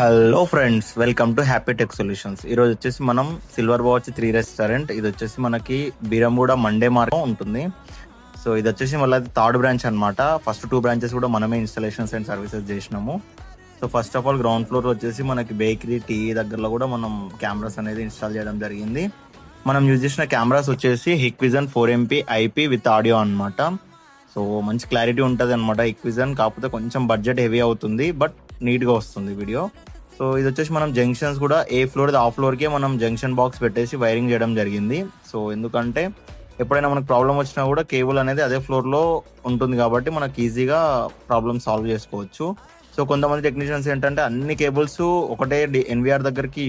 Hello friends, welcome to happy tech solutions. ఈరోజు వచ్చేసి మనం సిల్వర్ వాచ్ 3 రెస్టారెంట్, ఇది వచ్చేసి మనకి బీరంగూడ మండే మార్గం ఉంటుంది. సో ఇది వచ్చేసి మళ్ళీ థర్డ్ బ్రాంచ్ అనమాట. ఫస్ట్ 2 బ్రాంచెస్ కూడా మనమే ఇన్స్టాలేషన్స్ అండ్ సర్వీసెస్ చేసినాము. So first of all ground floor వచ్చేసి మనకి బేకరీ, టీ దగ్గరలో కూడా మనం కెమెరాస్ అనేది ఇన్స్టాల్ చేయడం జరిగింది. మనం యూజ్ చేసిన కెమెరాస్ వచ్చేసి Hikvision 4MP IP with audio అనమాట. సో మంచి క్లారిటీ ఉంటుంది అనమాట హిక్విజన్. కాకపోతే కొంచెం బడ్జెట్ హెవీ అవుతుంది, బట్ నీట్గా వస్తుంది వీడియో. సో ఇది వచ్చేసి మనం జంక్షన్స్ కూడా ఏ ఫ్లోర్ ఆ ఫ్లోర్కే మనం జంక్షన్ బాక్స్ పెట్టేసి వైరింగ్ చేయడం జరిగింది. సో ఎందుకంటే ఎప్పుడైనా మనకు ప్రాబ్లం వచ్చినా కూడా కేబుల్ అనేది అదే ఫ్లోర్లో ఉంటుంది కాబట్టి మనకి ఈజీగా ప్రాబ్లమ్ సాల్వ్ చేసుకోవచ్చు. సో కొంతమంది టెక్నీషియన్స్ ఏంటంటే అన్ని కేబుల్స్ ఒకటే ఎన్విఆర్ దగ్గరికి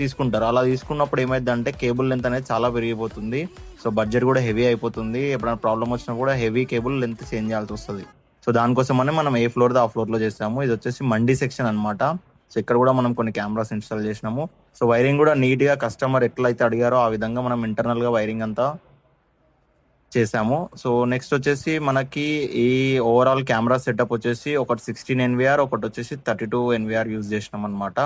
తీసుకుంటారు. అలా తీసుకున్నప్పుడు ఏమైందంటే కేబుల్ లెంత్ అనేది చాలా పెరిగిపోతుంది. సో బడ్జెట్ కూడా హెవీ అయిపోతుంది. ఎప్పుడైనా ప్రాబ్లం వచ్చినా కూడా హెవీ కేబుల్ లెంత్ చేంజ్ చేయాల్సి వస్తుంది. సో దానికోసమనే మనం ఏ ఫ్లోర్ ఆ ఫ్లోర్లో చేస్తాము. ఇది వచ్చేసి మండీ సెక్షన్ అనమాట. సో ఇక్కడ కూడా మనం కొన్ని కెమెరాస్ ఇన్స్టాల్ చేసినాము. సో వైరింగ్ కూడా నీట్గా కస్టమర్ ఎట్లయితే అడిగారో ఆ విధంగా మనం ఇంటర్నల్గా వైరింగ్ అంతా చేసాము. సో నెక్స్ట్ వచ్చేసి మనకి ఈ ఓవరాల్ కెమెరా సెటప్ వచ్చేసి ఒకటి 16 NVR, ఒకటి వచ్చేసి 32 NVR యూజ్ చేసినాం అనమాట.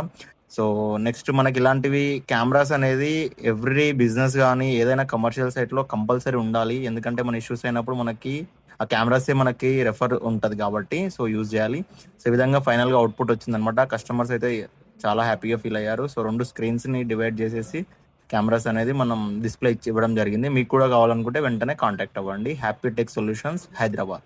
సో నెక్స్ట్ మనకి ఇలాంటివి కెమెరాస్ అనేది ఎవ్రీ బిజినెస్ కానీ ఏదైనా కమర్షియల్ సైట్లో కంపల్సరీ ఉండాలి. ఎందుకంటే మన ఇష్యూస్ అయినప్పుడు మనకి ఆ కెమెరాసే మనకి రెఫర్ ఉంటుంది కాబట్టి సో యూజ్ చేయాలి. సో ఈ విధంగా ఫైనల్గా అవుట్పుట్ వచ్చిందనమాట. కస్టమర్స్ అయితే చాలా హ్యాపీగా ఫీల్ అయ్యారు. సో 2 స్క్రీన్స్ని డివైడ్ చేసేసి కెమెరాస్ అనేది మనం డిస్ప్లే ఇవ్వడం జరిగింది. మీకు కూడా కావాలనుకుంటే వెంటనే కాంటాక్ట్ అవ్వండి. Happy tech solutions, Hyderabad.